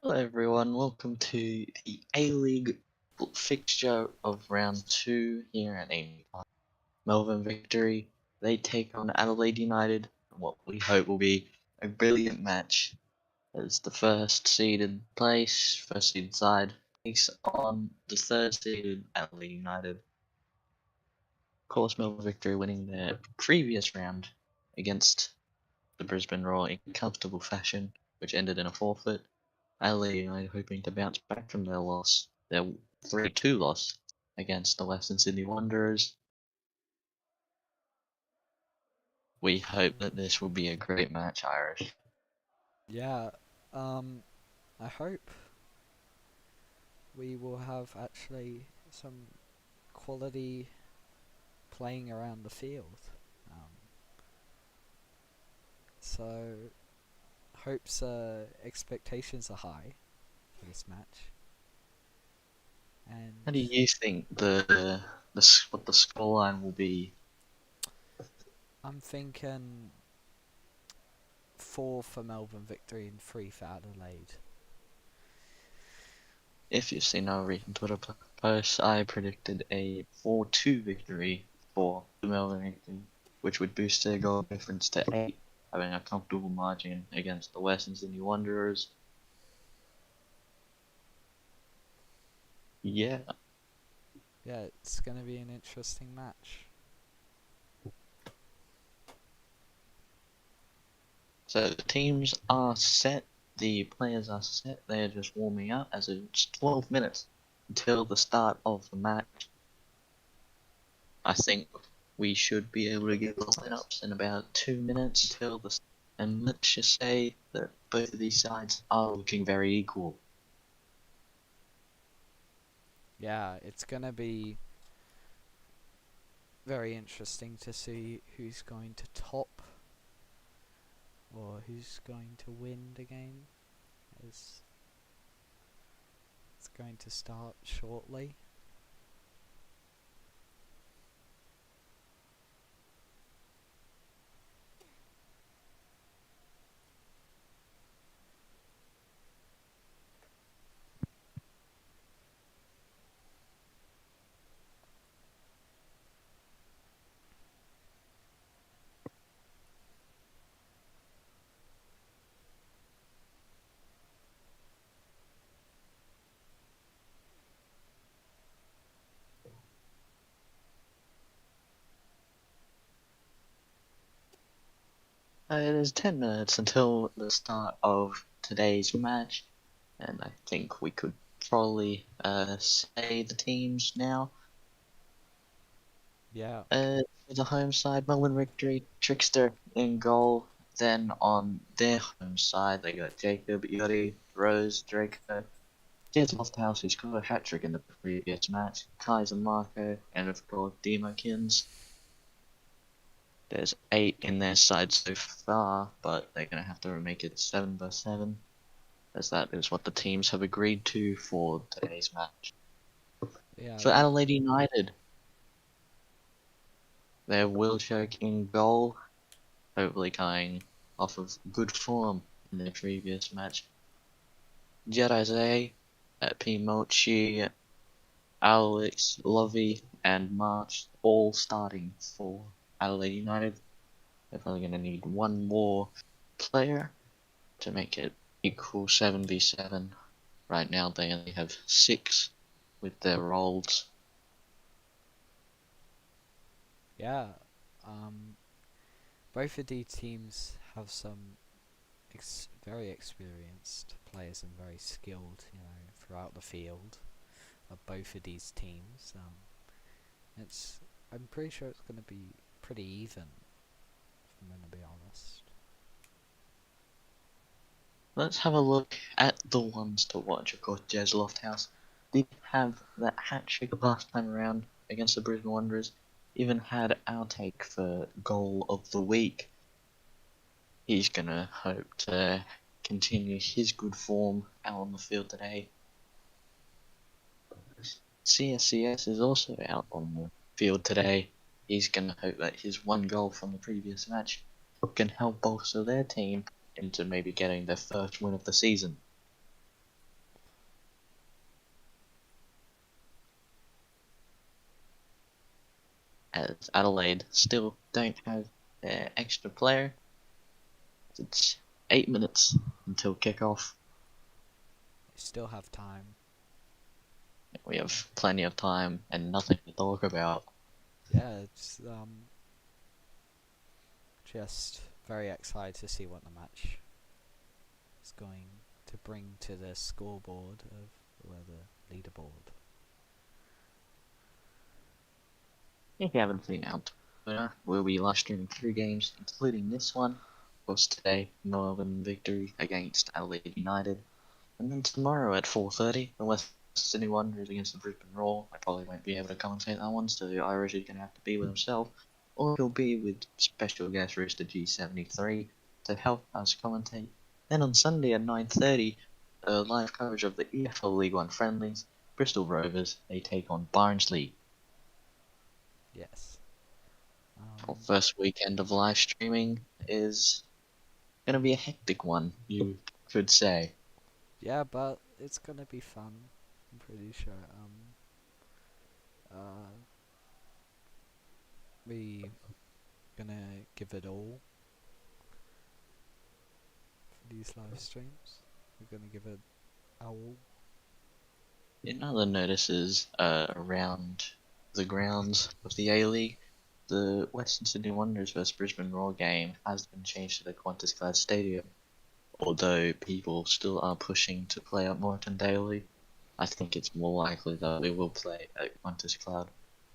Hello everyone, welcome to the A-League fixture of round 2 here at Melbourne Victory. They take on Adelaide United, what we hope will be a brilliant match as the first seeded side takes on the third seeded Adelaide United. Of course, Melbourne Victory winning their previous round against the Brisbane Roar in comfortable fashion, which ended in a forfeit. Adelaide United hoping to bounce back from their 3-2 loss against the Western Sydney Wanderers. We hope that this will be a great match, Irish. Yeah, I hope we will have actually some quality playing around the field. Um, so, expectations are high for this match. How And do you think what the scoreline will be? I'm thinking 4 for Melbourne Victory and 3 for Adelaide. If you've seen our recent Twitter posts, I predicted a 4-2 victory for the Melbourne Victory, which would boost their goal difference to 8, having a comfortable margin against the Western Sydney Wanderers. Yeah, Yeah, it's going to be an interesting match. so the teams are set, the players are set, they're just warming up as it's 12 minutes until the start of the match. I think we should be able to get the lineups in about 2 minutes till the and let's just say that both of these sides are looking very equal. Yeah, it's going to be very interesting to see who's going to top or who's going to win the game. As it's going to start shortly. It is 10 minutes until the start of today's match, and I think we could probably say the teams now. Yeah, For the home side, Melbourne Victory, Trickster in goal. Then on their home side, they got Jacob, Yuri, Rose, Draco, Jez Lofthouse, who scored a hat-trick in the previous match, Kaiser Marco, and of course Demokins. There's 8 in their side so far, but they're going to have to make it 7-7, as that is what the teams have agreed to for today's match. yeah, For Adelaide United, they're Wilczek in goal, hopefully coming off of good form in their previous match. Jedize, P. Mochi, Alex, Lovey, and March all starting for Adelaide United. They're probably going to need one more player to make it equal 7v7. Right now they only have 6 with their roles. yeah. Um, Both of these teams have some very experienced players and very skilled, throughout the field of both of these teams. It's I'm pretty sure it's going to be pretty even, if I'm going to be honest. Let's have a look at the ones to watch. Of course, Jez Lofthouse did have that hat-trick last time around against the Brisbane Wanderers. Even had our take for goal of the week. He's gonna hope to continue his good form out on the field today. CSCS is also out on the field today. He's gonna hope that his one goal from the previous match can help bolster their team into maybe getting their first win of the season. as Adelaide still don't have their extra player. It's 8 minutes until kickoff. You still have time. We have plenty of time and nothing to talk about. Yeah, it's just very excited to see what the match is going to bring to the scoreboard of the leaderboard. If you haven't seen out, we'll be live streaming 3 games, including this one. Of course, today, Melbourne victory against Adelaide United. And then tomorrow at 4:30, the West Sydney Wanderers against the Brisbane Roar. I probably won't be able to commentate that one, so the Irish is going to have to be with himself. Or he'll be with special guest Rooster G73 to help us commentate. Then on Sunday at 9:30, live coverage of the EFL League One friendlies. Bristol Rovers, they take on Barnsley. Yes. Our first weekend of live streaming is going to be a hectic one, you could say. Yeah, but it's gonna be fun. I'm pretty sure. We gonna give it all for these live streams. We're gonna give it our all. In other notices around the grounds of the A-League, the Western Sydney Wanderers vs Brisbane Roar game has been changed to the Qantas Stadium. Although people still are pushing to play at Moreton daily, I think it's more likely that we will play at Qantas Cloud,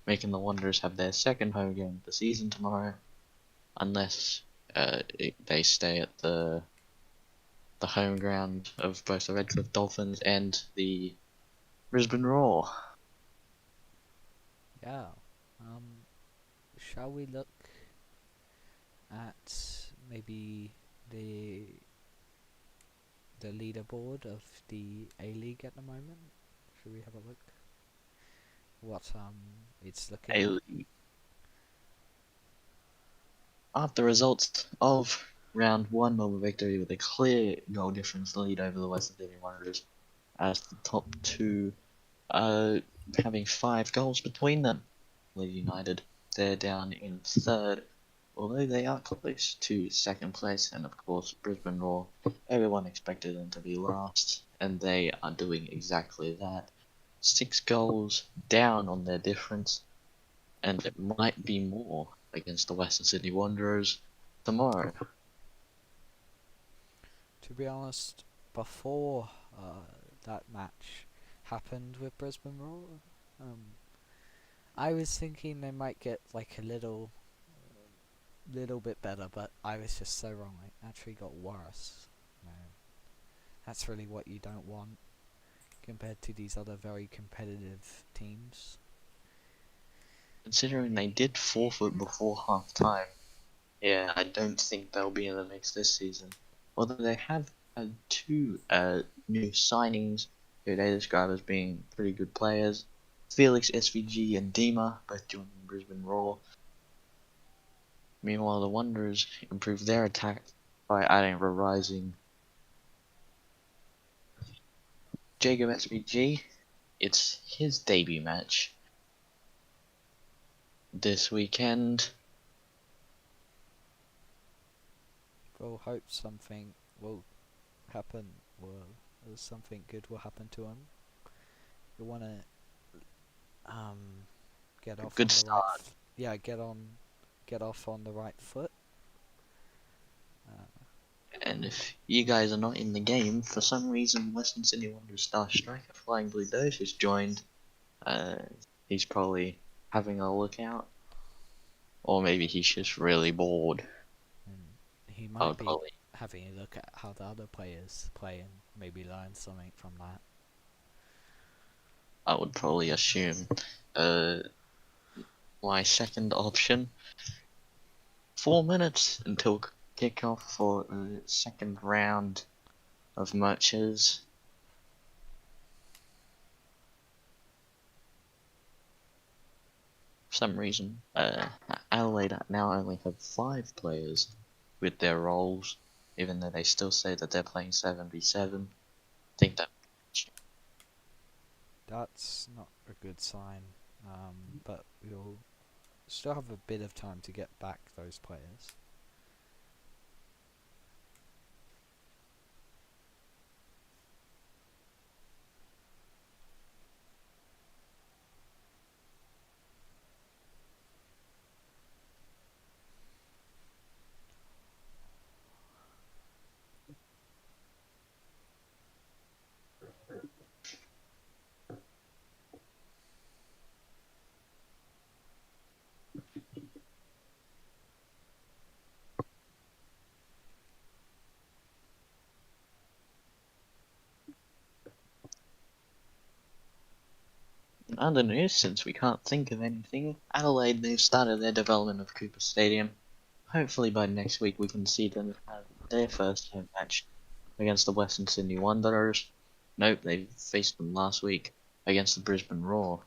making the Wanderers have their second home game of the season tomorrow, unless they stay at the home ground of both the Redcliffe Dolphins and the Brisbane Roar. Yeah. Shall we look at maybe the leaderboard of the A League at the moment? Should we have a look? What it's looking like? A-League. After results of round 1 Melbourne victory with a clear goal difference lead over the Western Sydney Wanderers, as the top two having 5 goals between them. Adelaide United, they're down in third, although they are close to second place, and of course Brisbane Roar, everyone expected them to be last, and they are doing exactly that. 6 goals down on their difference, and it might be more against the Western Sydney Wanderers tomorrow. To be honest, before that match happened with Brisbane Roar, I was thinking they might get like a little bit better, but I was just so wrong. It actually got worse. No, that's really what you don't want compared to these other very competitive teams. Considering they did forfeit before half time, yeah, I don't think they'll be in the mix this season. Although they have had 2 new signings who they describe as being pretty good players. Felix SVG and Dima both joining Brisbane Roar. Meanwhile, the Wanderers improved their attack by adding a rising Jacob SVG. It's his debut match this weekend. We'll hope something will happen. Something good will happen to him. You want to get off Good on the right. start. Get off on the right foot. And if you guys are not in the game, for some reason Western Sydney Wanderers star striker Flying Blue Dose has joined. He's probably having a look out. Or maybe he's just really bored. And he I might would be probably, having a look at how the other players play and maybe learn something from that. I would probably assume. My second option. 4 minutes until kickoff for the second round of matches. For some reason, Adelaide now only have 5 players with their roles, even though they still say that they're playing 7v7. I think that That's not a good sign, but we'll still have a bit of time to get back those players. In other news, since we can't think of anything, Adelaide, they've started their development of Cooper Stadium. Hopefully by next week we can see them have their first home match against the Western Sydney Wanderers. Nope, they faced them last week against the Brisbane Roar.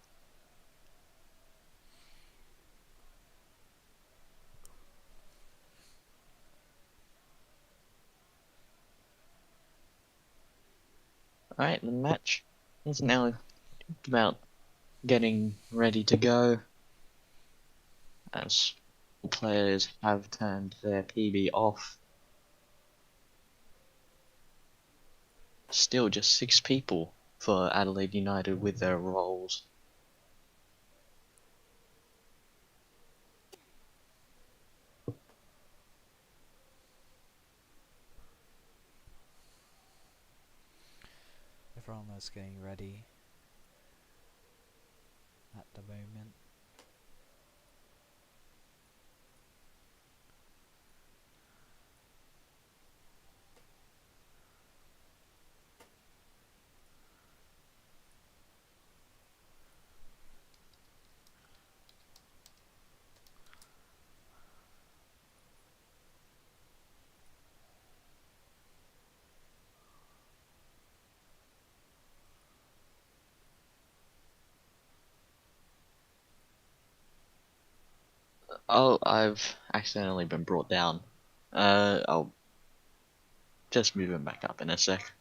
Alright, the match is now about getting ready to go, as the players have turned their PB off. Still just 6 people for Adelaide United with their roles. Everyone is getting ready at the moment. Oh, I've accidentally been brought down. I'll just move him back up in a sec.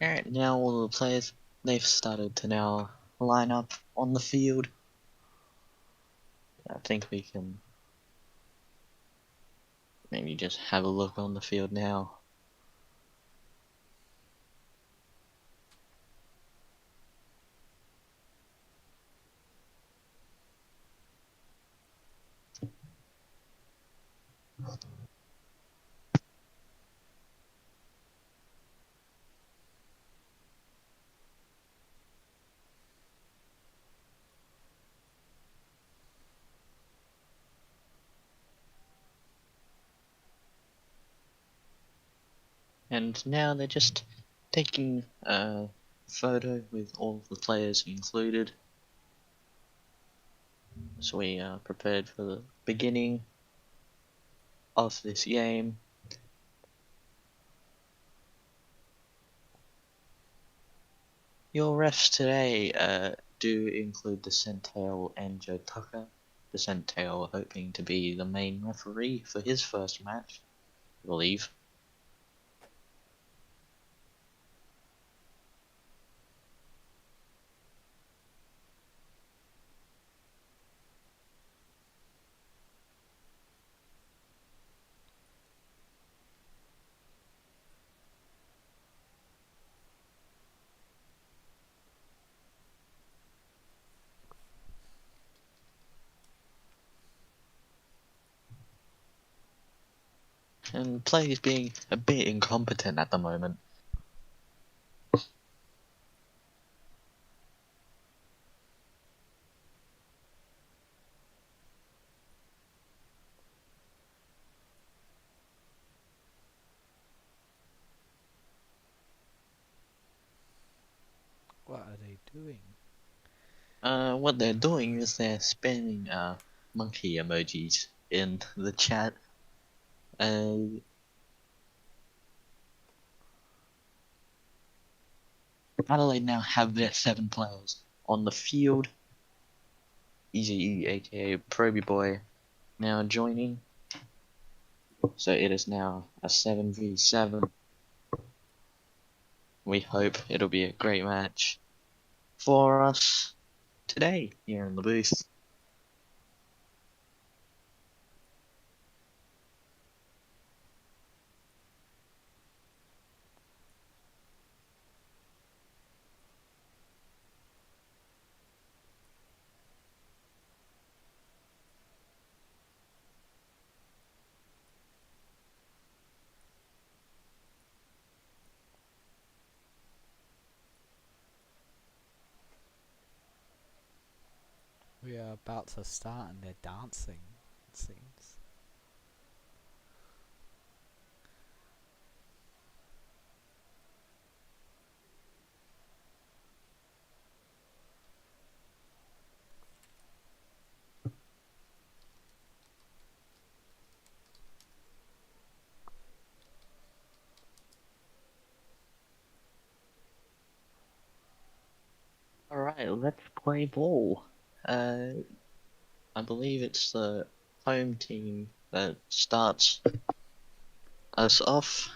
Alright, now all the players, they've started to now line up on the field. I think we can maybe just have a look on the field now. And now they're just taking a photo with all the players included. So we are prepared for the beginning of this game. Your refs today do include the Centale and Joe Tucker. The Centale hoping to be the main referee for his first match, I believe. And play is being a bit incompetent at the moment. doing? What they're doing is they're spamming monkey emojis in the chat. Uh, Adelaide now have their 7 players on the field. Easy, aka Proby Boy, now joining. So it is now a 7v7. We hope it'll be a great match for us today here in the booth. We are about to start and they're dancing, it seems. Alright, let's play ball. I believe it's the home team that starts us off.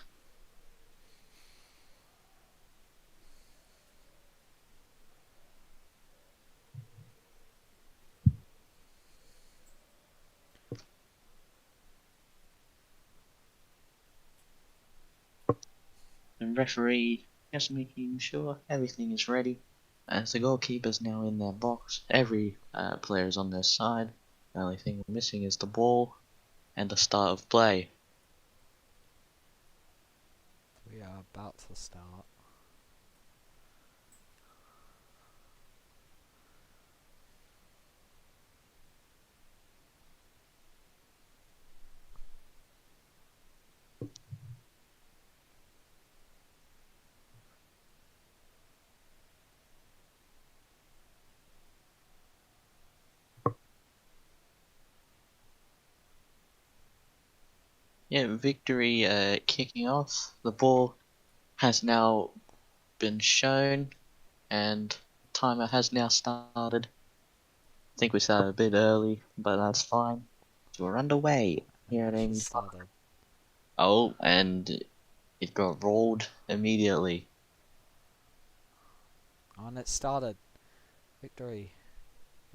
And referee just making sure everything is ready. As the goalkeeper's now in their box, every player is on their side. The only thing we're missing is the ball and the start of play. We are about to start. Yeah, victory kicking off. The ball has now been shown and timer has now started. I think we started a bit early, but that's fine. So we're underway here at Match has Amy. started. Oh, and it got rolled immediately. And it started. Victory.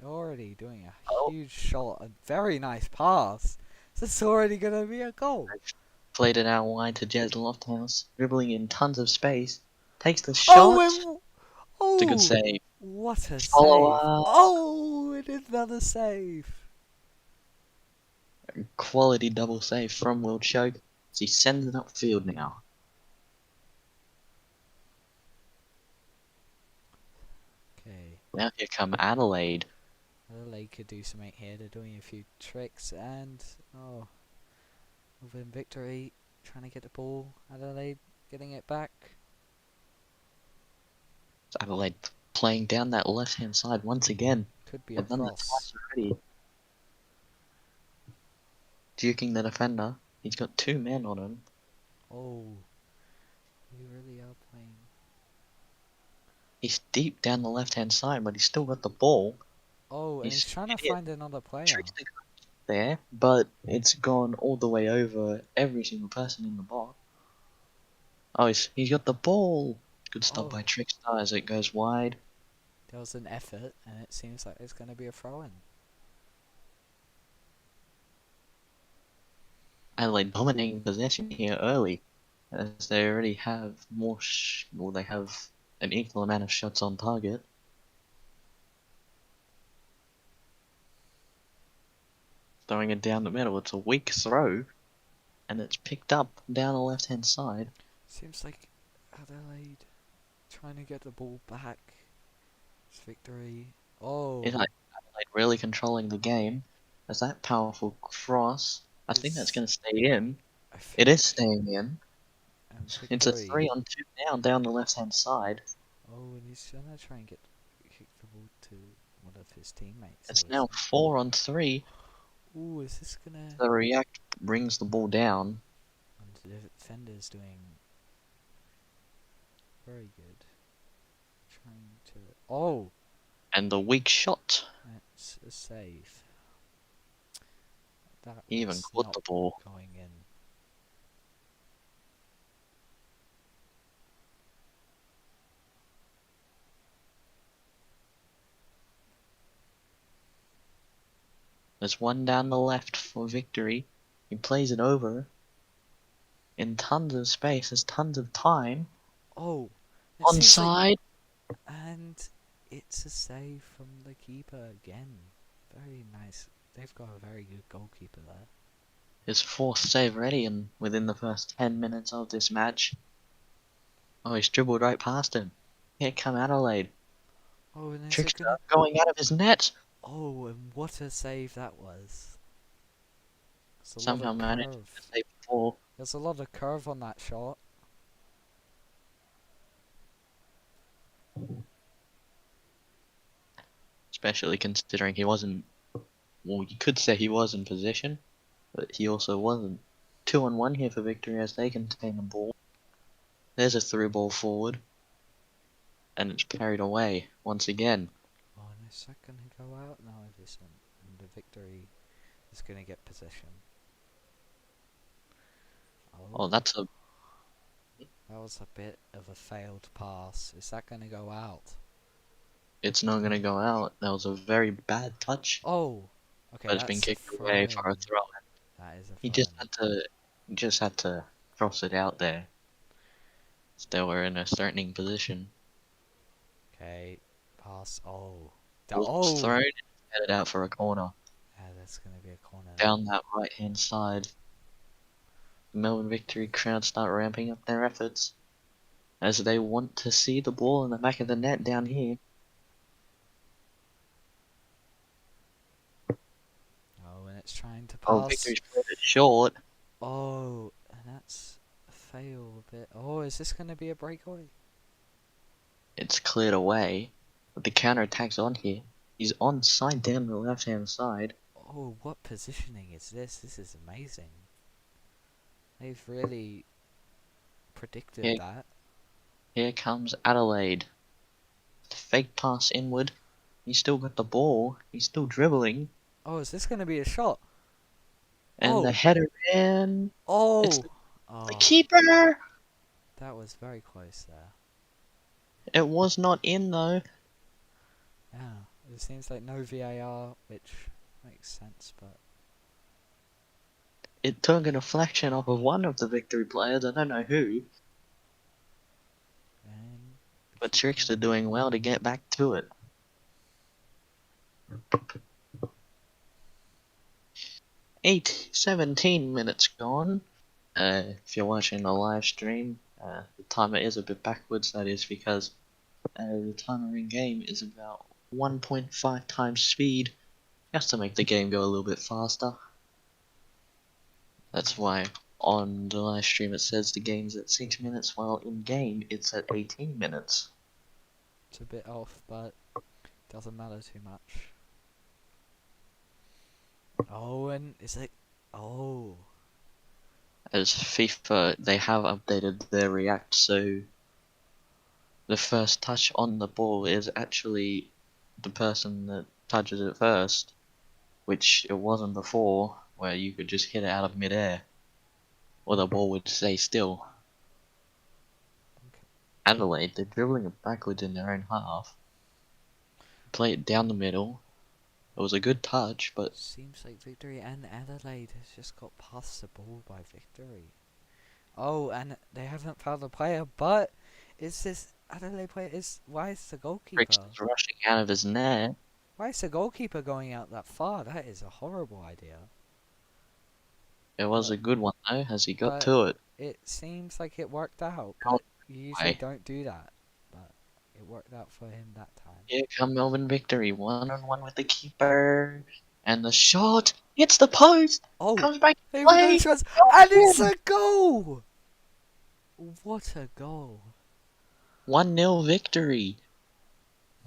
You're already doing a Oh, huge shot. A very nice pass. This is already going to be a goal. played it out wide to Jez Lofthouse, dribbling in tons of space. Takes the Oh, shot. It's a good save. what a Follow save. up. Oh, it is another save. Quality double save from Will Choke as he sends it upfield now. Okay. Now here come Adelaide. Adelaide could do something here. They're doing a few tricks and within victory, trying to get the ball. Adelaide getting it back. Adelaide playing down that left hand side once again. Could be a They've done that cross. twice already. Duking the defender. He's got 2 men on him. Oh, we really are playing. He's deep down the left hand side, but he's still got the ball. Oh, and he's He's trying to find another player. tricked the there, but it's gone all the way over every single person in the box. Oh, he's got the ball. Good stop by Oh, Trickstar as it goes wide. there was an effort, and it seems like it's going to be a throw-in. Adelaide dominating possession here early, as they already have they have an equal amount of shots on target. Throwing it down the middle, it's a weak throw, and it's picked up down the left hand side. Seems like Adelaide trying to get the ball back. It's victory. Oh, It's like Adelaide really controlling the game. As that powerful cross, I think that's it's going to stay in. I It think is staying in. It's a victory. 3-on-2 now down the left hand side. Oh, and he's gonna try and get dribbled to one of his teammates, I It's would now say. 4-on-3. Ooh, is this gonna... The react brings the ball down. And the defender's doing very good. Trying to... Oh! And the weak shot. That's a save. That He even was caught not the ball. going in. There's one down the left for victory. He plays it over. In tons of space, there's tons of time. Oh! It seems like... Onside. And it's a save from the keeper again. Very nice. They've got a very good goalkeeper there. His fourth save ready and within the first 10 minutes of this match. Oh, he's dribbled right past him. Here come Adelaide. Oh, and is it Trickster gonna... going out of his net. Oh, and what a save that was. There's a lot Somehow of managed to curve. save the ball. There's a lot of curve on that shot. Especially considering he wasn't. Well, you could say he was in position, but he also wasn't. 2-on-1 here for victory as they contain the ball. There's a through ball forward. And it's carried away once again. Oh, and is that gonna go out? No, it isn't. And the victory is gonna get possession. Oh, Oh, that's a. that was a bit of a failed pass. Is that gonna go out? It's not going to go out. That was a very bad touch, Oh! Okay, but it's been that's a kicked away throw-in. for a throw. That is a He throw-in. just had to cross it out there. Still, we're in a threatening position. Okay, pass. Oh. Ball's Oh! thrown, headed out for a corner. Yeah, that's gonna be a corner now. Down that right hand side. The Melbourne Victory crowd start ramping up their efforts as they want to see the ball in the back of the net down here. Oh, and it's trying to Oh, pass. Victory's played it short. Oh, and that's a fail a bit. Oh, is this gonna be a breakaway? It's cleared away. But the counter attack's on here. He's onside down the left hand side. Oh, what positioning is this? This is amazing. They've really predicted Here, that. here comes Adelaide. Fake pass inward. He's still got the ball. He's still dribbling. Oh, is this gonna be a shot? And the Oh! header in. It's Oh! the Oh, keeper! that was very close there. It was not in though. Yeah, it seems like no VAR, which makes sense, but... It took a deflection off of one of the victory players. I don't know who. And But Trickster doing well to get back to it. 17 minutes gone. If you're watching the live stream, the timer is a bit backwards. That is because the timer in game is about 1.5 times speed, just to make the game go a little bit faster. That's why on the live stream it says the game's at 6 minutes, while in game it's at 18 minutes. it's a bit off, but doesn't matter too much. Oh, and is it... Oh. As FIFA, they have updated their React, so the first touch on the ball is actually the person that touches it first, which it wasn't before, where you could just hit it out of midair, or the ball would stay still. Okay. Adelaide, they're dribbling it backwards in their own half, play it down the middle. It was a good touch, but Seems like Victory and Adelaide has just got past the ball by Victory. Oh, and they haven't found the player, but is this Adelaide player? Why is the goalkeeper? Rick's rushing out of his net. Why is the goalkeeper going out that far? That is a horrible idea. It was But, a good one though, as he got but to it. it seems like it worked out. Oh, But you usually why? don't do that. But it worked out for him that time. Here come Melbourne Victory, 1-on-1 with the keeper, and the shot hits the post. Oh, Comes back to they were play. going shots, and it's a goal! What a goal! 1-0 victory.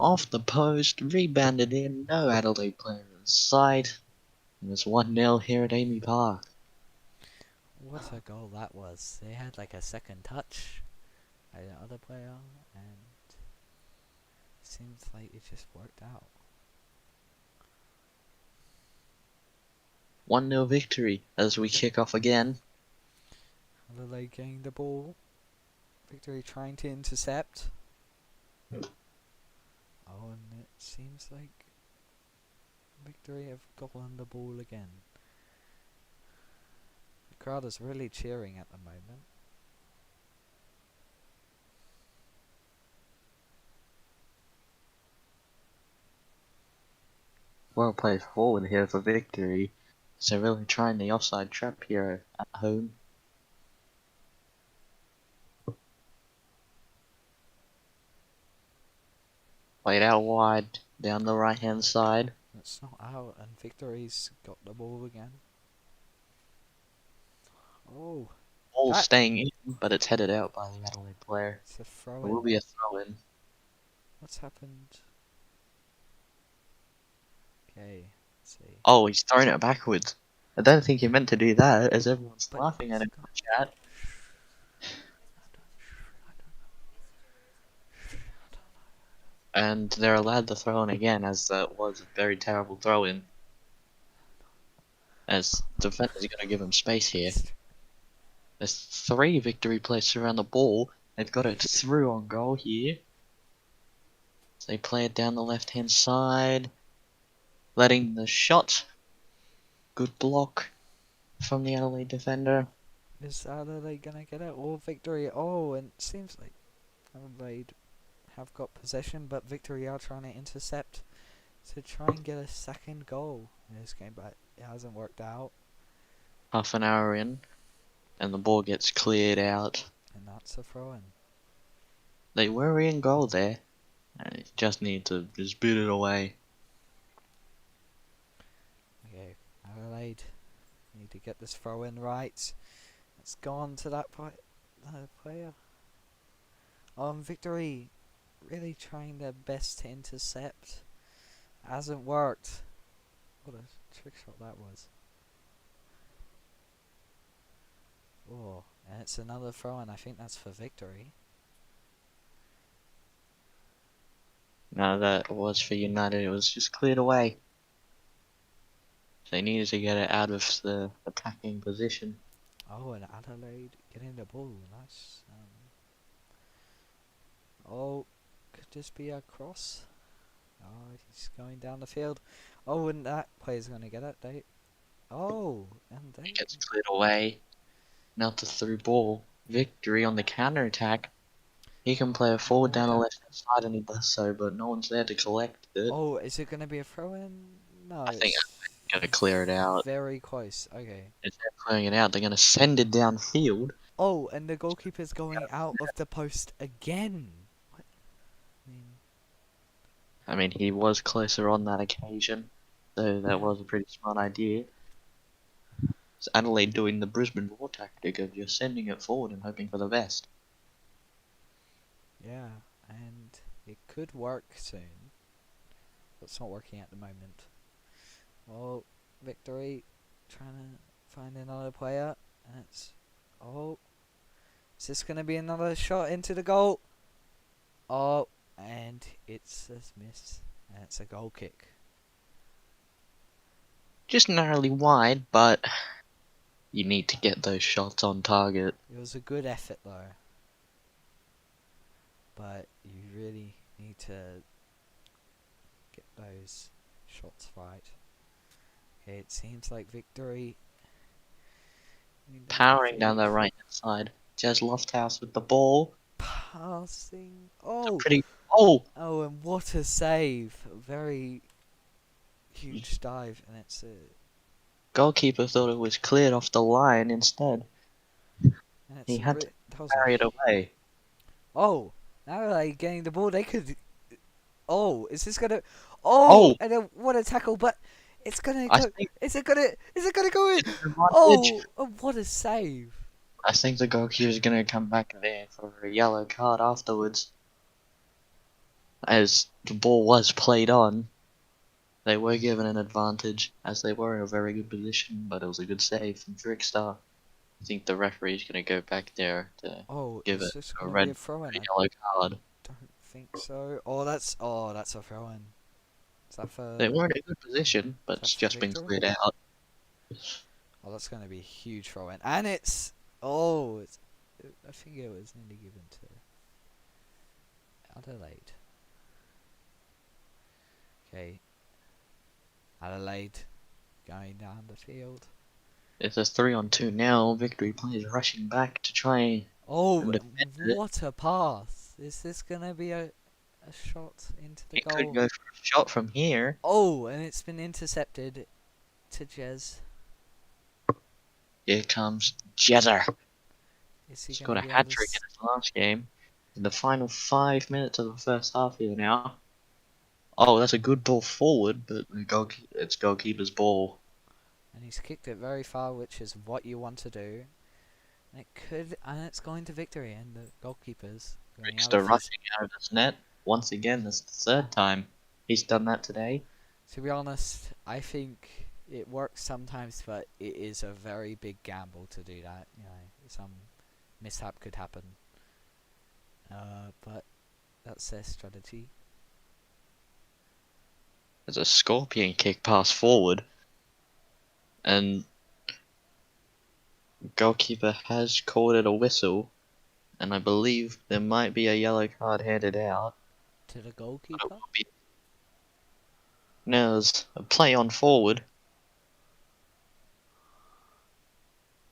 Off the post, rebounded in, no Adelaide player in sight. And it's 1-0 here at Amy Park. What a goal that was. They had like a second touch by the other player, and seems like it just worked out. 1-0 victory as we kick off again. Adelaide getting the ball. Victory trying to intercept. Oh, and it seems like Victory have gotten the ball again. The crowd is really cheering at the moment. Well played forward here for victory. So really trying the offside trap here at home. Played out wide down the right hand side. It's not out, and Victory's got the ball again. Oh, Ball that staying in, but it's headed out by the Adelaide player. it's a throw It will in. be a throw in. What's happened? Okay, let's see. Oh, he's throwing it backwards. I don't think he meant to do that, as everyone's But laughing at he's him in got. the chat. And they're allowed to throw in again, as that was a very terrible throw in. As defenders are going to give him space here. There's 3 victory players around the ball. They've got it through on goal here. So they play it down the left hand side. Letting the shot. Good block from the Adelaide defender. Is Adelaide gonna get it or Victory? Oh, and it seems like Adelaide have got possession, but Victory are trying to intercept to try and get a second goal in this game, but it hasn't worked out. Half an hour in. And the ball gets cleared out. And that's a throw in. They were in goal there. And they just need to just boot it away. Okay, Adelaide need to get this throw in right. It's gone to that player. Victory really trying their best to intercept. Hasn't worked. What a trick shot that was. Oh, and it's another throw in. I think that's for Victory. No, that was for United. It was just cleared away. They needed to get it out of the attacking position. Oh, and Adelaide getting the ball. Nice. Oh, could this be a cross? Oh, he's going down the field. Oh, and that player's going to get it. And they... It gets cleared away. Now the through ball. Victory on the counter attack. He can play a forward down the left hand side and he does so, but no one's there to collect it. Oh, is it going to be a throw-in? No, I think it's they're going to clear it out. very close. Okay. Instead of clearing it out, they're going to send it downfield. Oh, and the goalkeeper's going out of the post again. What? I mean, he was closer on that occasion, so that was a pretty smart idea. It's Adelaide doing the Brisbane War tactic of just sending it forward and hoping for the best. Yeah, and it could work soon. But it's not working at the moment. Well, Victory trying to find another player. And it's... Oh, is this going to be another shot into the goal? Oh, and it's a miss. And it's a goal kick. Just narrowly wide, but you need to get those shots on target. It was a good effort though. But you really need to get those shots right. Okay, it seems like Victory Powering down the right hand side. Jez Lofthouse with the ball. passing. It's a Oh, pretty. Oh! oh, and what a save! A very huge dive, and it's a. Goalkeeper thought it was cleared off the line instead. And it's He had to that was carry it away. Oh, now they're getting the ball. They could. Oh, is this gonna? Oh! And then what a tackle! But it's gonna I go. think Is it gonna? Is it gonna go in? it's an advantage. Oh, what a save! I think the goalkeeper is going to come back there for a yellow card afterwards. as the ball was played on, they were given an advantage as they were in a very good position, but it was a good save from Trickstar. I think the referee is going to go back there to Oh, give is it this a gonna be red, a throw-in? a I yellow card. don't think so. Oh, that's a throw-in. Is that They for were in a good position, but is that it's for just been victory? cleared out. Oh, that's gonna be a huge throw-in, and it's I think it was nearly given to Adelaide. Okay, Adelaide going down the field. It's a 3-on-2 now. Victory players rushing back to try Oh, and defend it. what a pass! Is this gonna be a shot into the It could goal? go for a shot from here. Oh, and it's been intercepted to Jez. Here comes Jezzer. Is he He's gonna got a be able hat to? trick in his last game. In the final 5 minutes of the first half here now. Oh, that's a good ball forward, but it's goalkeeper's ball. And he's kicked it very far, which is what you want to do. And it's going to victory, and the goalkeeper's going out Trickster of his. rushing out of his net. Once again, this is the third time he's done that today. To be honest, I think it works sometimes, but it is a very big gamble to do that. You know, some mishap could happen. But that's their strategy. There's a scorpion kick pass forward, and goalkeeper has called it a whistle, and I believe there might be a yellow card handed out. To the But it goalkeeper? will be. Now there's a play on forward.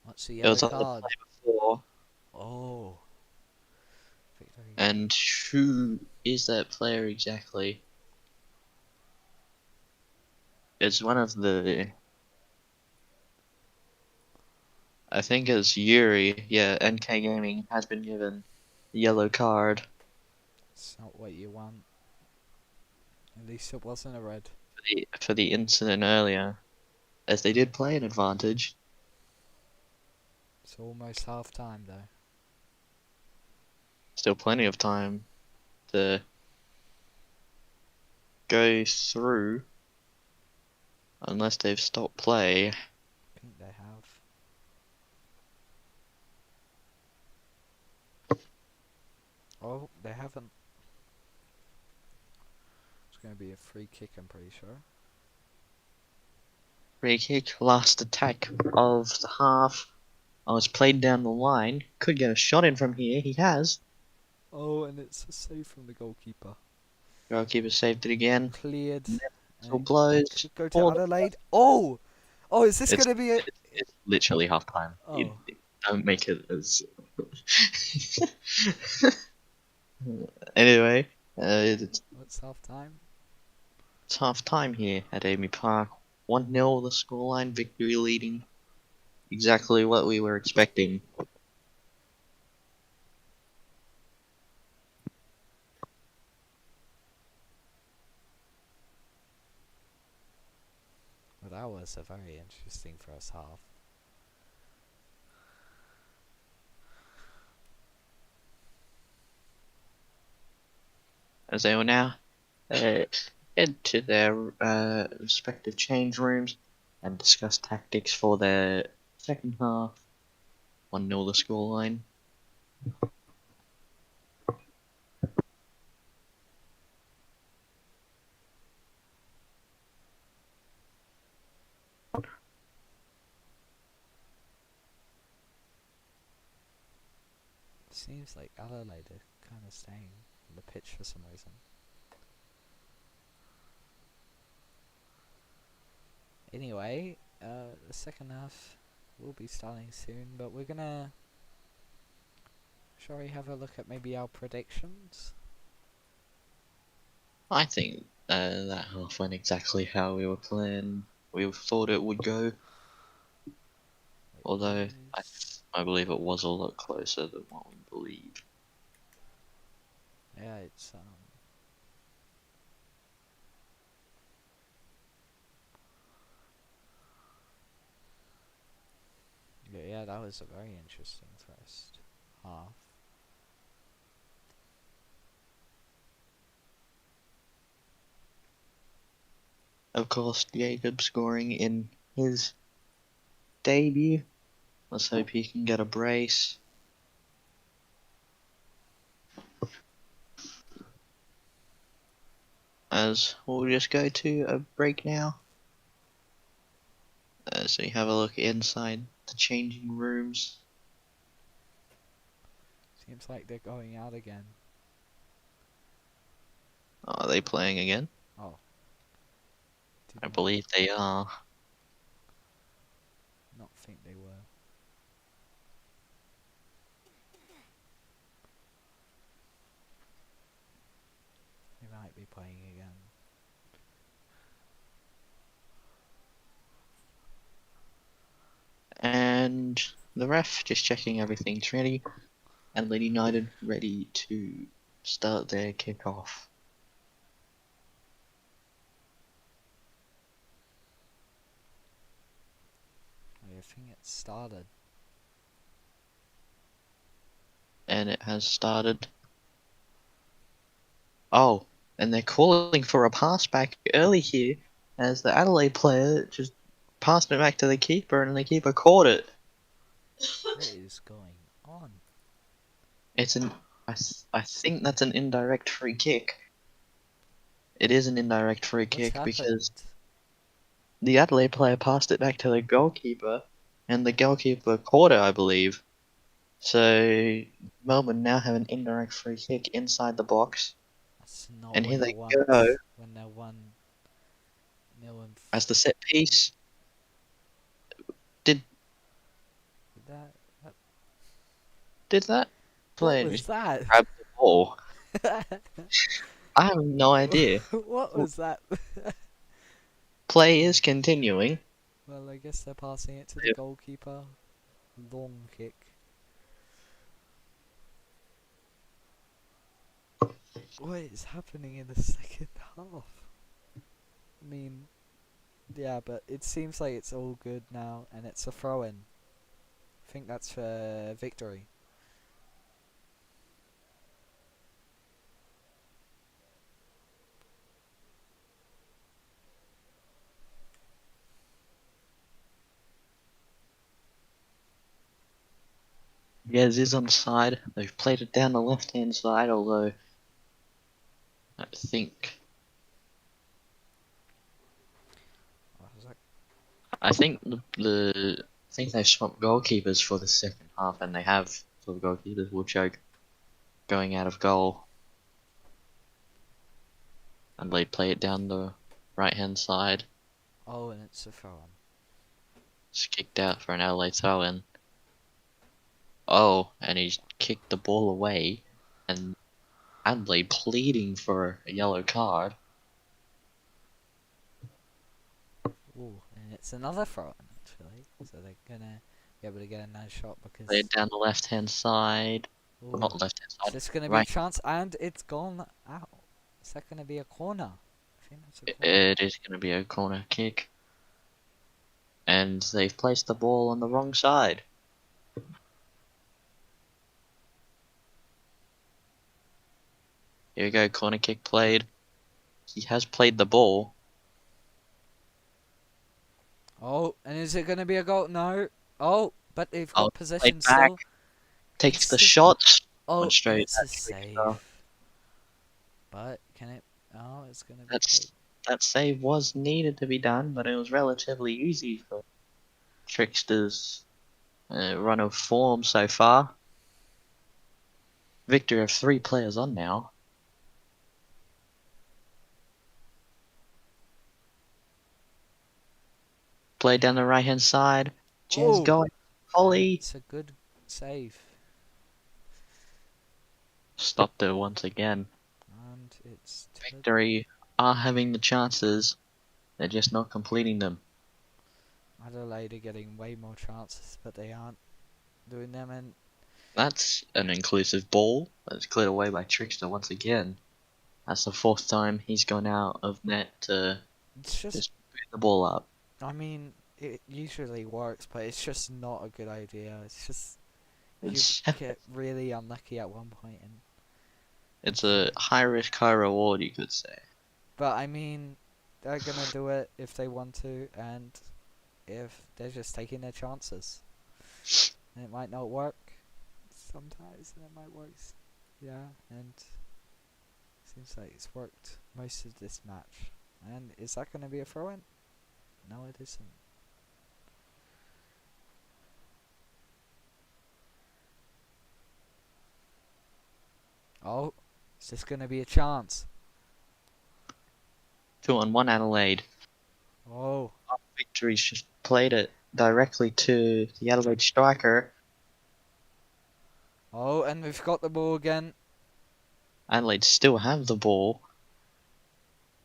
What's the It yellow was on the card? play before, Oh, victory. and who is that player exactly? It's one of the. I think it's Yuri. Yeah, NK Gaming has been given a yellow card It's not what you want. At least it wasn't a red. for the incident earlier, as they did play an advantage. It's almost half time though. Still plenty of time to go through, unless they've stopped play. I think they have. Oh, they haven't. It's going to be a free kick, I'm pretty sure. Free kick, last attack of the half. Oh, it's played down the line. Could get a shot in from here. He has. Oh, and it's a save from the goalkeeper. Goalkeeper saved it again. Cleared. And Whistle it blows. could go to For Adelaide. Oh! Oh, is this it's, going to be a... it's literally half time. Oh. Don't make it as. Anyway, What's half time? it's half time here at Amy Park. 1-0 the scoreline, victory leading. Exactly what we were expecting. Well, that was a very interesting first half. As they will now head to their respective change rooms and discuss tactics for their second half. 1-0 the scoreline. Seems like Adelaide are kind of staying on the pitch for some reason. Anyway, the second half will be starting soon, but we're gonna... Shall we have a look at maybe our predictions? I think that half went exactly how we were planning. We thought it would go, although I believe it was a lot closer than what we believed. Yeah, it's yeah, that was a very interesting first half. Of course, Jacob scoring in his debut. Let's hope he can get a brace. As we'll just go to a break now. So you have a look inside the changing rooms. Seems like they're going out again. Are they playing again? Oh. I Did believe they are. not think they were. They might be playing again. And the ref just checking everything's ready. Adelaide United ready to start their kickoff. I think it started. And it has started. Oh, and they're calling for a pass back early here as the Adelaide player just passed it back to the keeper and the keeper caught it. What is going on? It's an I think that's an indirect free kick. It is an indirect free What's kick happened? because the Adelaide player passed it back to the goalkeeper and the goalkeeper caught it, I believe. So Melbourne now have an indirect free kick inside the box, That's not and what here you they want go when they're 1-0 in. as the set piece. Did Did that? did that What player was just that? grab the ball? I have no idea. What was that? Play is continuing. Well, I guess they're passing it to the goalkeeper. Long kick. What is happening in the second half? I mean, yeah, but it seems like it's all good now, and it's a throw-in. I think that's for victory. Yes, is on the side. They've played it down the left-hand side, although I think What was that? I think I think they've swapped goalkeepers for the second half, and they have. So the goalkeepers will choke going out of goal, and they play it down the right-hand side. Oh, and it's a throw-in. It's kicked out for an Adelaide throw-in. Oh, and he's kicked the ball away, and Adelaide pleading for a yellow card. Ooh, and it's another throw-in actually. So they're gonna be able to get a nice shot Play it because. down the left-hand side. Well, Ooh, not left-hand is side. this gonna be a Right. chance? And it's gone out. Is that gonna be a corner? I think that's a corner. It is going to be a corner kick. And they've placed the ball on the wrong side. Here we go, corner kick played. He has played the ball. Oh, and is it gonna be a goal? No. Oh, but they've Oh, got played possession back. still. Takes the It's shots. Went oh, and straight it's a at Trickstar. save. But can it? Oh, it's gonna be played. That's that save was needed to be done, but it was relatively easy for Trickster's run of form so far. Victor have 3 players on now. Play down the right hand side. Jazz Oh, going. and Holly it's a good save. stopped it once again. And it's to the Victory are having the chances. They're just not completing them. Adelaide are getting way more chances, but they aren't doing them. And That's an inclusive ball. That's cleared away by Trickster once again. That's the 4th time he's gone out of net to it's just, just boot the ball up. I mean, it usually works, but it's just not a good idea. It's just you It's get really unlucky at one point, and it's a high risk, high reward, you could say. but I mean, they're gonna do it if they want to, and if they're just taking their chances. And it might not work sometimes, and it might work. Yeah, and seems like it's worked most of this match. And is that gonna be a throw-in? No, it isn't. Oh, is this gonna be a chance? 2-on-1 Adelaide. Oh, Victory's just played it directly to the Adelaide striker. oh, and we've got the ball again. Adelaide still have the ball.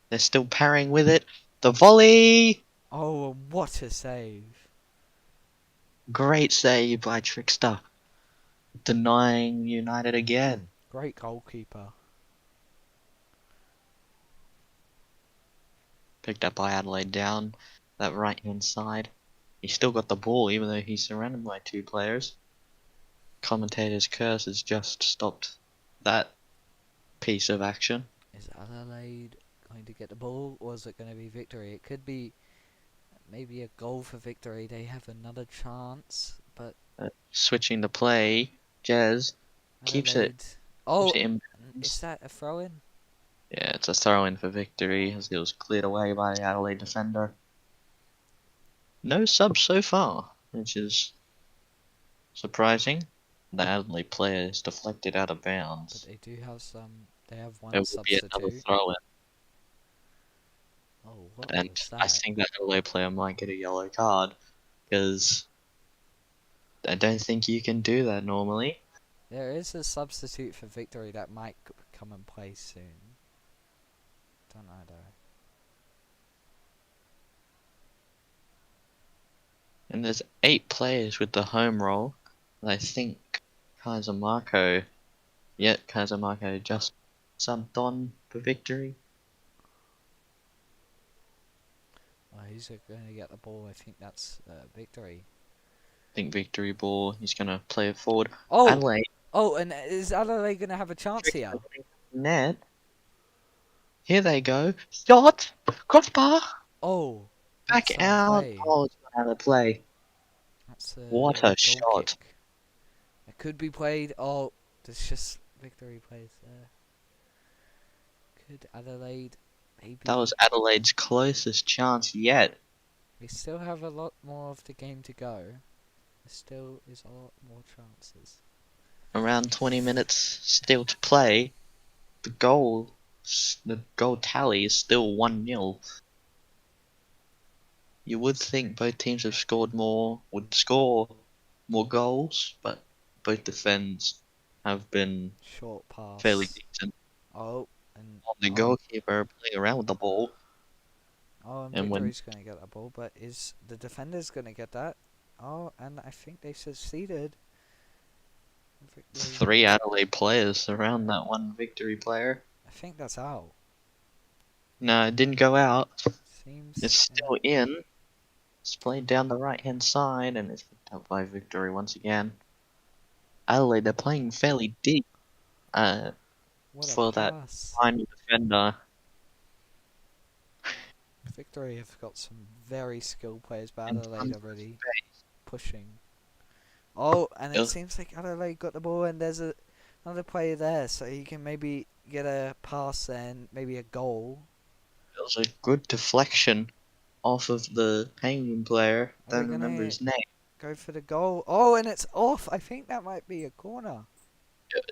They're still parrying with it. The volley! Oh, what a save! Great save by Trickster. Denying United again. Great goalkeeper. Picked up by Adelaide down that right hand side. He's still got the ball even though he's surrounded by two players. Commentator's curse has just stopped that piece of action. Is Adelaide going to get the ball, or is it going to be victory? It could be maybe a goal for victory. They have another chance, but Switching the play, Jez keeps it, Adelaide. Oh, in is bounds. that a throw-in? Yeah, it's a throw in for victory as it was cleared away by the Adelaide defender. No subs so far, which is surprising. The Adelaide player is deflected out of But bounds. they do have some. They have It one will be another substitute. throw in, Oh, what and was I that? think that Adelaide player might get a yellow card because I don't think you can do that normally. There is a substitute for victory that might come and play soon. Don't know though. And there's 8 players with the home roll. And I think Kaiser Marco, Kaiser Marco just subbed on for victory. Oh, who's going to get the ball? I think that's victory. I think victory ball, he's going to play it forward. Oh! Adelaide, Oh, and is Adelaide going to have a chance here? net. Here they go. Shot! Crossbar! Oh, Back that's out of out. play. Oh, it's not out of play. That's What a a goal shot. kick. It could be played. Oh, there's just victory plays there. Could Adelaide That was maybe? Adelaide's closest chance yet. They still have a lot more of the game to go. There still is a lot more chances. Around 20 minutes still to play. The goal tally is still 1-0. You would think both teams would score more goals, but both defense have been Short fairly pass. decent. Oh, and On the oh, goalkeeper playing around with the ball, oh, and and when Victory's gonna get that ball, but is the defender's gonna get that? Oh, and I think they succeeded. Victory. 3 Adelaide players surround that one victory player. I think that's out. No, it didn't go out. Seems. It's Yeah. still in. It's played down the right hand side, and it's picked up by victory once again. Adelaide, they're playing fairly deep What a for that pass. tiny defender. Victory have got some very skilled players, but And Adelaide tons are of really space. pushing. Oh, and It it was, seems like Adelaide got the ball, and there's another player there, so he can maybe get a pass and maybe a goal. it was a good deflection off of the Penguin player. Are they Don't remember gonna his name. go for the goal? Oh, and it's off. I think that might be a corner.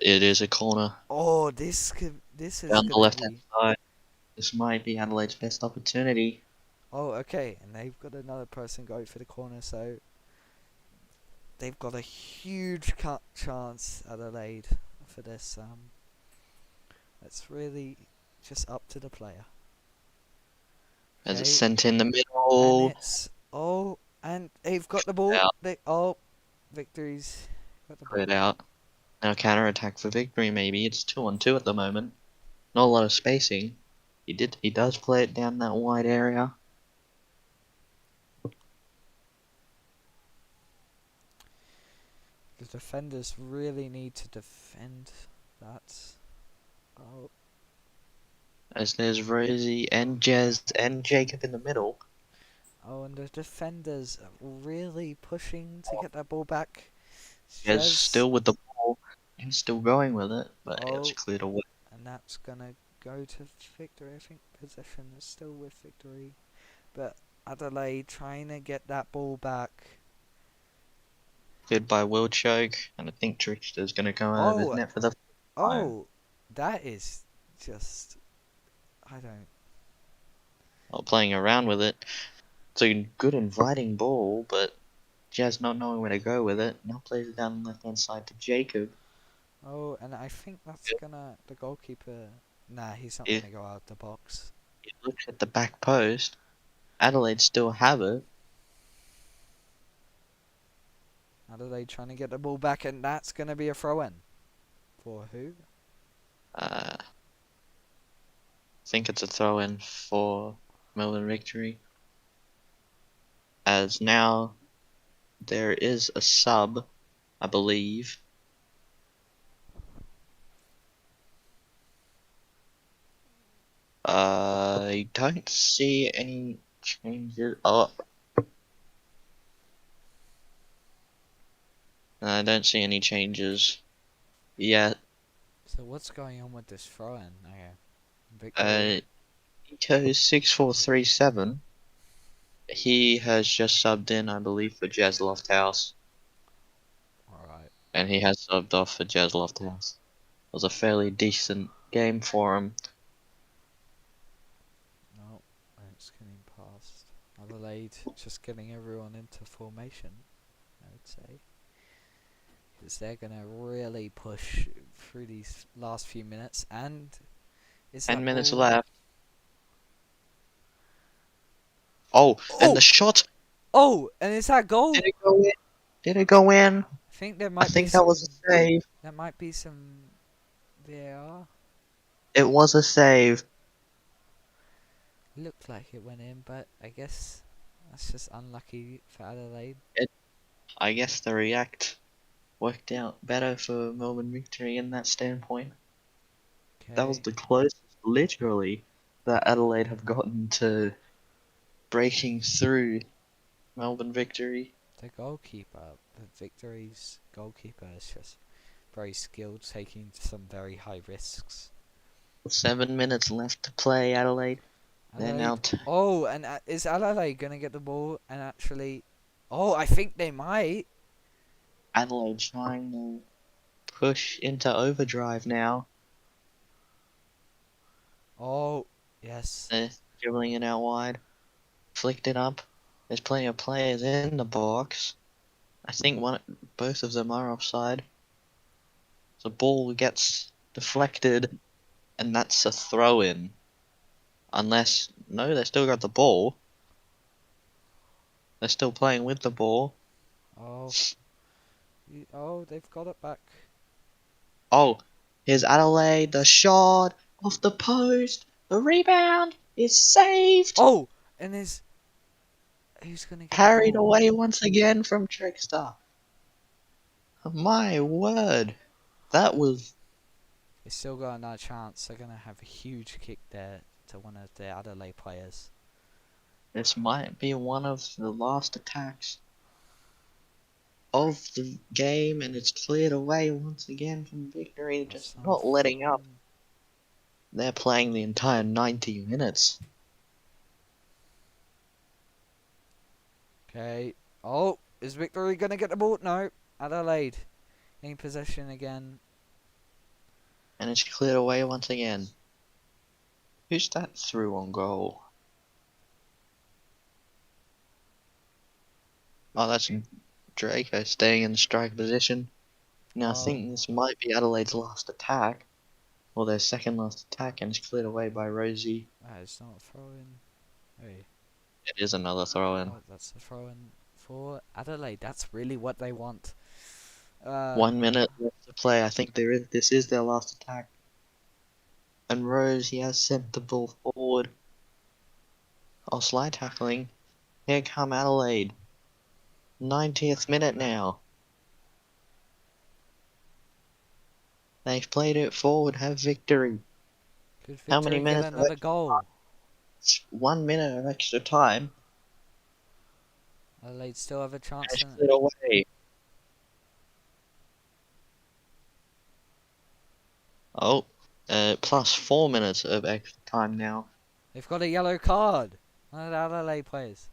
It is a corner Oh, this is down the gonna left hand be. side. This might be Adelaide's best opportunity. Oh, okay, and they've got another person going for the corner, so they've got a huge chance, Adelaide, for this. It's really just up to the player. As it's Okay, sent in the and middle. it's and they've got the ball. Out, Victory's got the cleared ball. out. Now counter attack for victory. Maybe it's 2-on-2 at the moment. Not a lot of spacing. He does play it down that wide area. The defenders really need to defend that. Oh, as there's Rosie and Jez and Jacob in the middle. Oh, and the defenders are really pushing to get that ball back. Jez Shez. still with the ball and still going with it, but it's Oh, cleared away. and that's gonna go to Victory. I think possession is still with Victory. But Adelaide trying to get that ball back. Cleared by Wilchoke, and I think Trickster's going to come out of his Oh, net for the time. oh, that is just. I don't. Not playing around with it. It's a good inviting ball, but Jazz not knowing where to go with it. Now plays it down the left hand side to Jacob. Oh, and I think that's gonna. The goalkeeper. Nah, he's not If gonna go out the box. he looks at the back post, Adelaide still have it. Adelaide trying to get the ball back, and that's gonna be a throw in. For who? I think it's a throw in for Melbourne Victory. As now there is a sub, I believe. I don't see any changes. Oh, I don't see any changes yet. So what's going on with this throw in? Okay. Victory. Uh, Ito 6437. He has just subbed in, I believe, for Jazz Lofthouse, Alright. and he has subbed off for Jazz Lofthouse. It was a fairly decent game for him. No, it's getting past. Adelaide just getting everyone into formation, I would say. Because they're going to really push through these last few minutes. And is 10 that minutes ball. left. Oh, and the Oh! shot! Oh! And is that goal? Did it go in? Did it go in? I think there I might be think that was some. a save. There might be some. VAR. It was a save. Looked like it went in, but I guess that's just unlucky for Adelaide. I guess the React worked out better for Melbourne Victory in that standpoint. That was Okay. the closest, literally, that Adelaide have gotten to breaking through Melbourne Victory. The goalkeeper, the Victory's goalkeeper, is just very skilled, taking some very high risks. 7 minutes left to play, Adelaide. They're now Adelaide. Oh, and is Adelaide gonna get the ball and actually? Oh, I think they might. Adelaide trying to push into overdrive now. Oh, yes. They're dribbling it out wide. Flicked it up. There's plenty of players in the box. I think both of them are offside. The ball gets deflected, and that's a throw in. Unless, no, they still got the ball. They're still playing with the ball. Oh, oh, they've got it back. Oh, here's Adelaide, the shot off the post. The rebound is saved. Oh, and who's gonna get the Carried ball? away once again from Trickster. My word. That was. They still got another chance. They're gonna have a huge kick there to one of the Adelaide players. This might be one of the last attacks of the game, and it's cleared away once again from Victory. That's Just not letting up. unfortunate. They're playing the entire 90 minutes. Okay. Oh, is Victory gonna get the ball? No. Adelaide in possession again. And it's cleared away once again. Who's that through on goal? Oh, that's Draco staying in the strike position. Now I Oh, think this might be Adelaide's last attack, or their second last attack, and it's cleared away by Rosie. that is not a throw in. Hey. It is another throw in. Oh, that's a throw in for Adelaide. That's really what they want. 1 minute left to play. I think this is their last attack. And Rosie has sent the ball forward. Oh, slide tackling. Here come Adelaide. 90th minute now. They've played it forward, have victory. Could How many Victory get minutes of another extra goal? time? 1 minute of extra time. Adelaide still have a chance Finished in it. it away. Oh, plus 4 minutes of extra time now. They've got a yellow card. One of the Adelaide players.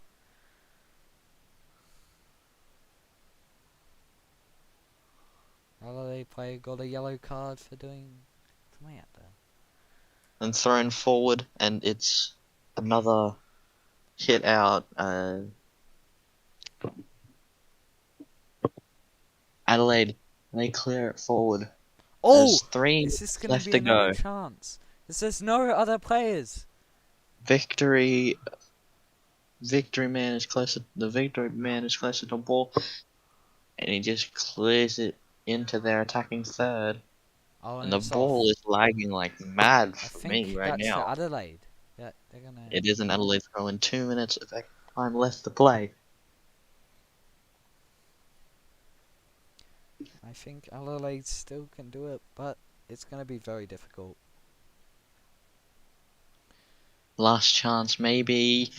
Adelaide player got a yellow card for doing something out there. And thrown forward, and it's another hit out. Adelaide, they clear it forward. Oh! There's 3 Is this minutes going to left be to another go. chance? There's no other players. Victory Victory man is closer. The victory man is closer to the ball, and he just clears it into their attacking third. Oh, And and the it's off. ball is lagging like mad I for me think right that's for now. Adelaide. Yeah, they're gonna. It is an Adelaide throw in 2 minutes of extra time left to play. I think Adelaide still can do it, but it's gonna be very difficult. Last chance, maybe.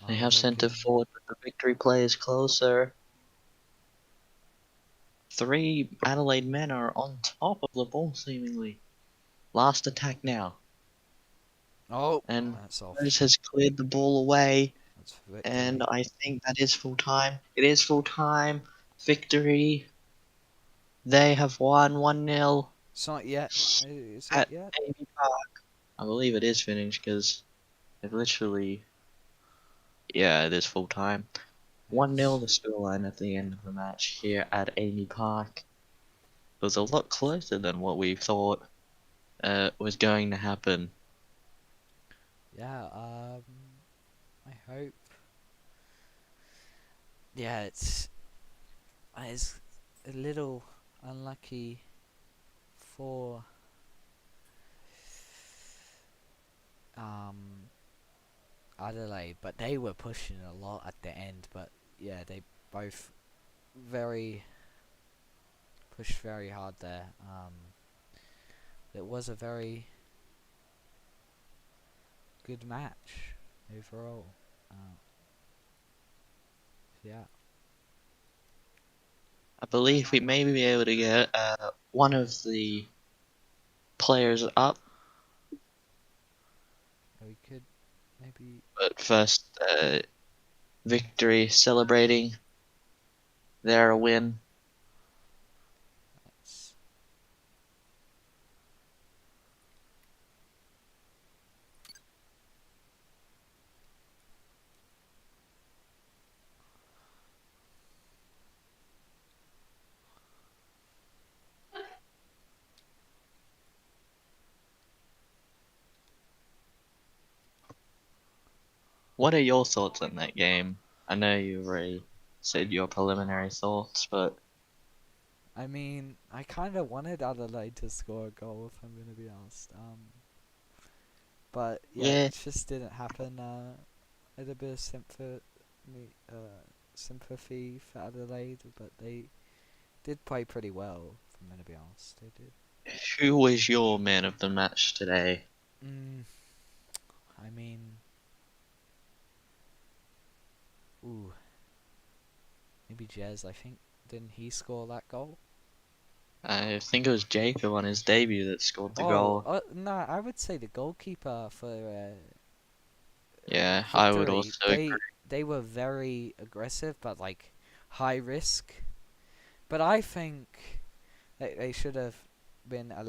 They Oh, have they centre can. forward, but the victory play is closer. 3 Adelaide men are on top of the ball, seemingly. Last attack now. Oh, And that's off. Rose has cleared the ball away. That's for And Victory. I think that is full time. It is full time. Victory. They have won 1-0 It's not yet. Is it at yet? Amy Park. I believe it is finished because they've literally. Yeah, it is full time. 1-0 It's the scoreline at the end of the match here at Amy Park. It was a lot closer than what we thought was going to happen. yeah. I hope. Yeah, it's a little unlucky for um Adelaide, but they were pushing a lot at the end. But yeah, they both very pushed very hard there. It was a very good match overall. Uh, yeah, I believe we may be able to get one of the players up, we could maybe. but first, Victory celebrating their win. Let's, What are your thoughts on that game? I know you already said your preliminary thoughts, but I mean, I kind of wanted Adelaide to score a goal, if I'm gonna be honest. But yeah, yeah, it just didn't happen. I had a bit of sympathy for Adelaide, but they did play pretty well, if I'm gonna be honest. They did. who was your man of the match today? Mm, I mean, ooh, maybe Jez. I think didn't he score that goal? I think it was Jacob on his debut that scored the Oh, goal. no, I would say the goalkeeper for Yeah, I would Victory. also agree. They were very aggressive, but like high risk. But I think they should have been a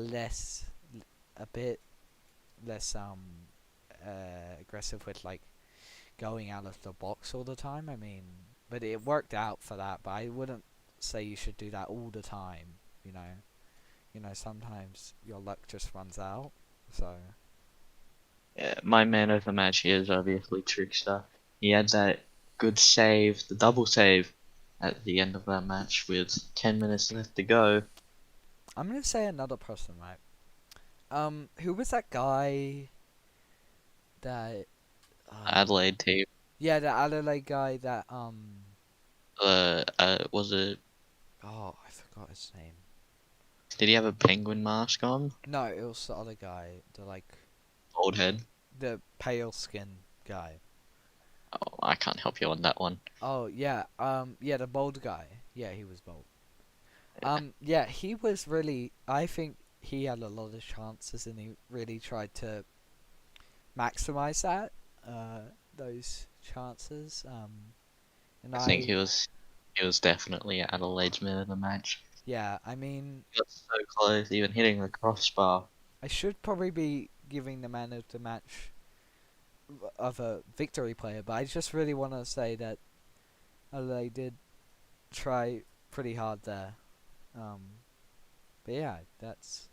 bit less aggressive with like going out of the box all the time. I mean, but it worked out for that. But I wouldn't say you should do that all the time. Sometimes your luck just runs out. So Yeah, my man of the match is obviously Trickster. He had that good save, the double save, at the end of that match with 10 minutes left to go. I'm gonna say another person, right? Who was that guy that Adelaide team. yeah, the Adelaide guy that Was it oh, I forgot his name. Did he have a penguin mask on? No, it was the other guy, Old head. the pale skin guy. Oh, I can't help you on that one. Oh yeah, yeah, the bald guy. Yeah, he was bald. Yeah, he was really. I think he had a lot of chances, and he really tried to maximize those chances. And I think I, he was definitely Adelaide's man of the match. yeah, I mean, He got so close, even hitting the crossbar. I should probably be giving the man of the match of a victory player, but I just really want to say that they did try pretty hard there. Um, but yeah, that's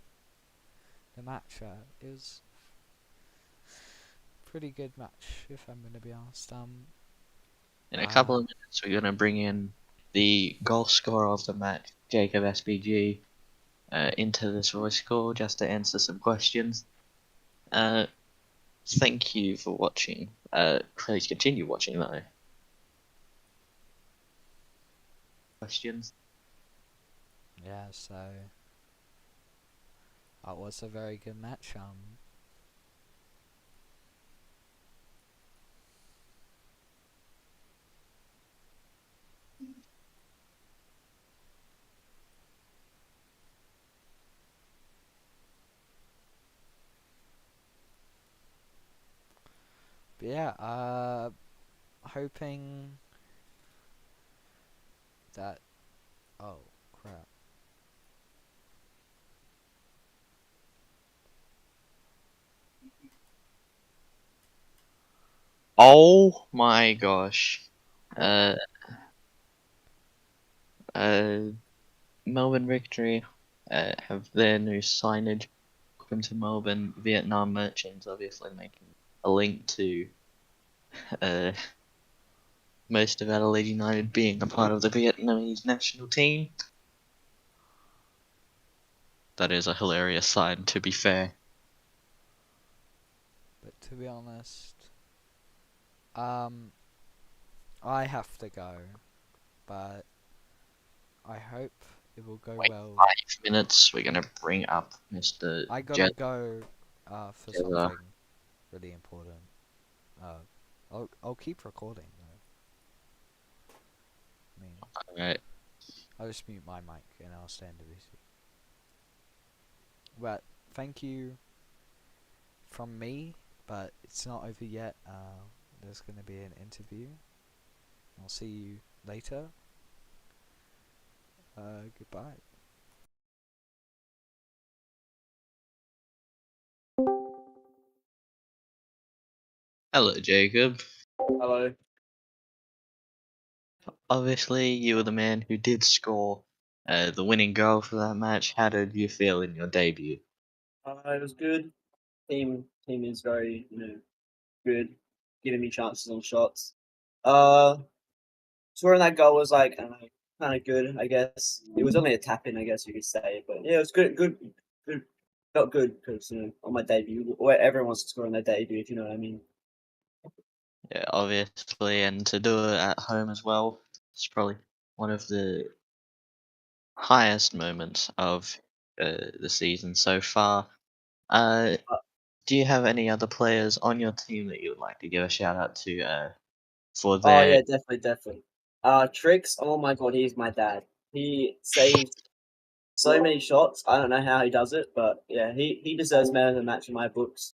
the match. It was pretty good match, if I'm gonna be honest. In a couple Uh, of minutes, we're gonna bring in the goal scorer of the match, Jacob SBG, into this voice call just to answer some questions. Uh, Thank you for watching. Please continue watching though. Questions. yeah, so that was a very good match. But yeah, hoping that. Oh crap! Oh my gosh. Uh, uh, Melbourne Victory have their new signage. Welcome to Melbourne, Vietnam Merchants, obviously making a link to uh, most of Adelaide United being a part of the Vietnamese national team. That is a hilarious sign, to be fair. But to be honest, um, I have to go, but I hope it will go Wait well. 5 minutes, we're gonna bring up Mr. I gotta Jet. go, for Jezza. something really important. Uh, I'll keep recording though. I mean, Alright. I'll just mute my mic and I'll stay in the VC. But thank you from me, but it's not over yet. There's gonna be an interview. I'll see you later. Goodbye. Hello, Jacob. Hello. Obviously, you were the man who did score the winning goal for that match. How did you feel in your debut? It was good. Team is very, good, giving me chances on shots. Uh, Scoring that goal was like kind of good, I guess. It was only a tap in, I guess you could say, but yeah, it was good. Felt good because on my debut, where everyone wants to score on their debut, if you know what I mean. Yeah, obviously, and to do it at home as well, it's probably one of the highest moments of the season so far. Uh, Uh, do you have any other players on your team that you would like to give a shout out to for oh their? yeah, definitely. Tricks. Oh my god, he's my dad. He saves so many shots. I don't know how he does it, but yeah, he deserves man of the match in my books.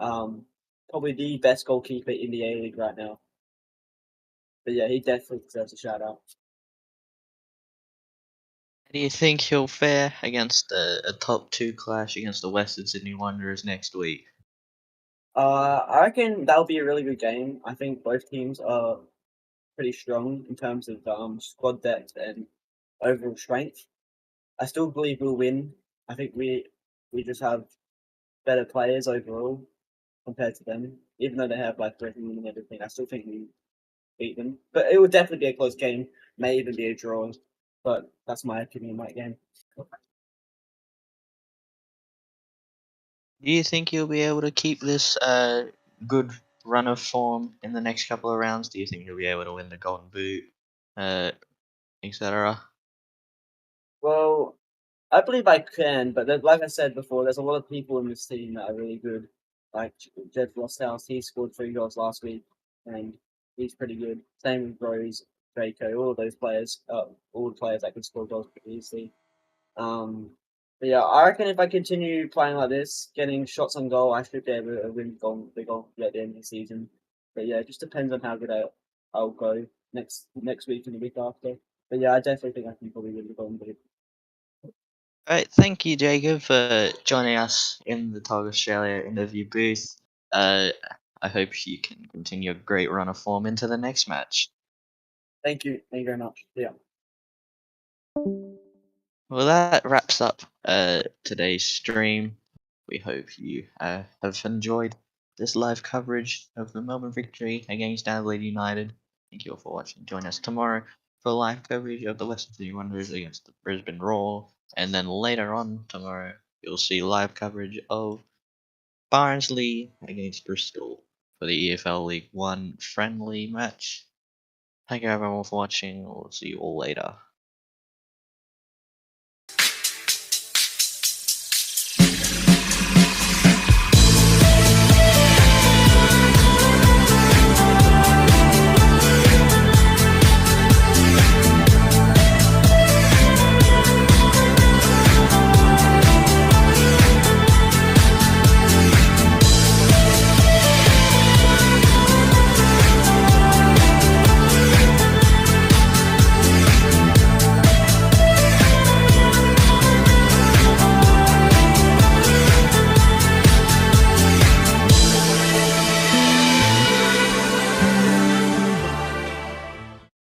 Um, Probably the best goalkeeper in the A League right now. But yeah, he definitely deserves a shout out. Do you think he'll fare against a top two clash against the Western Sydney Wanderers next week? I reckon that'll be a really good game. I think both teams are pretty strong in terms of squad depth and overall strength. I still believe we'll win. I think we just have better players overall compared to them. Even though they have like Britain and everything, I still think we beat them. But it will definitely be a close game. May even be a draw. But that's my opinion on that game. Do you think you'll be able to keep this good run of form in the next couple of rounds? Do you think you'll be able to win the Golden Boot, uh, etc.? Well, I believe I can, but like I said before, there's a lot of people in this team that are really good. Like Jed House, he scored 3 goals last week, and he's pretty good. Same with Rose, Draco, all of those players, all the players that can score goals pretty easily. But yeah, I reckon if I continue playing like this, getting shots on goal, I should be able to win big goal at the end of the season. But yeah, it just depends on how good I'll go next week and the week after. But yeah, I definitely think I can probably win the golden boot. Alright, thank you, Jacob, for joining us in the Tog Australia interview booth. I hope you can continue a great run of form into the next match. Thank you very much. Yeah. Well, that wraps up today's stream. We hope you have enjoyed this live coverage of the Melbourne victory against Adelaide United. Thank you all for watching. Join us tomorrow for live coverage of the Western Sydney Wanderers against the Brisbane Roar. And then later on tomorrow, you'll see live coverage of Barnsley against Bristol for the EFL League One friendly match. Thank you everyone for watching. We'll see you all later.